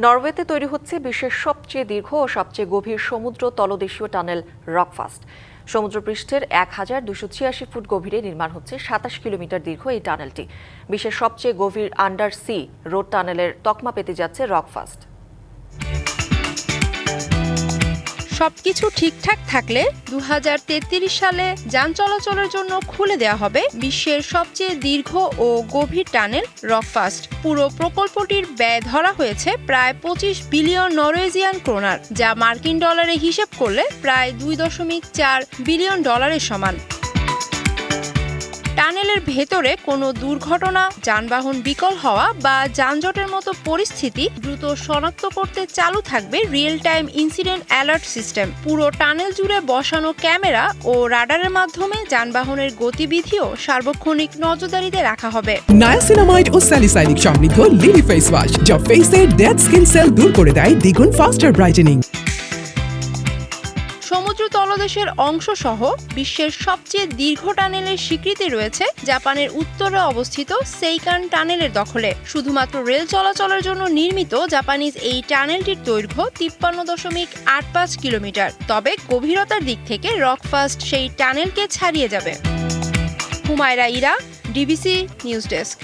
নরওয়েতে তৈরি হচ্ছে বিশ্বের সবচেয়ে দীর্ঘ ও সবচেয়ে গভীর সমুদ্র তলদেশীয় টানেল রকফাস্ট। সমুদ্রপৃষ্ঠের ১,২৮৬ ফুট গভীরে নির্মাণ হচ্ছে ২৭ কিলোমিটার দীর্ঘ এই টানেলটি। বিশ্বের সবচেয়ে গভীর আন্ডার সি রোড টানেলের তকমা পেতে যাচ্ছে রকফাস্ট। সবকিছু ঠিকঠাক থাকলে ২০৩৩ সালে যান চলাচলের জন্য খুলে দেওয়া হবে বিশ্বের সবচেয়ে দীর্ঘ ও গভীর টানেল রকফাস্ট। পুরো প্রকল্পটির ব্যয় ধরা হয়েছে প্রায় ২৫ বিলিয়ন নরওয়েজিয়ান ক্রোনার, যা মার্কিন ডলারে হিসেব করলে প্রায় ২.৪ বিলিয়ন ডলারের সমান। টানেলের ভেতরে কোনো দুর্ঘটনা, যানবাহন বিকল হওয়া বা যানজটের মতো পরিস্থিতি দ্রুত শনাক্ত করতে চালু থাকবে real time incident alert system. পুরো টানেল জুড়ে বসানো ক্যামেরা ও রাডারের মাধ্যমে যানবাহনের গতিবিধিও সার্বক্ষণিক নজরদারিতে রাখা হবে। নায়াসিনামাইড ও স্যালিসাইলিক সমৃদ্ধ লিলি ফেস ওয়াশ, যা ফেসের ডেড স্কিন সেল দূর করে দেয় দ্বিগুণ ফাস্টার ব্রাইটেনিং। সমুদ্র তলদেশের অংশ সহ বিশ্বের সবচেয়ে দীর্ঘ টানেলের স্বীকৃতি রয়েছে জাপানের উত্তরে অবস্থিত সেইকান টানেলের দখলে। শুধুমাত্র রেল চলাচলের জন্য নির্মিত জাপানিজ এই টানেলটির দৈর্ঘ্য ৫৩.৮৫ কিলোমিটার। তবে গভীরতার দিক থেকে রকফাস্ট সেই টানেলকে ছাড়িয়ে যাবে। Humaira Ira, DBC news desk.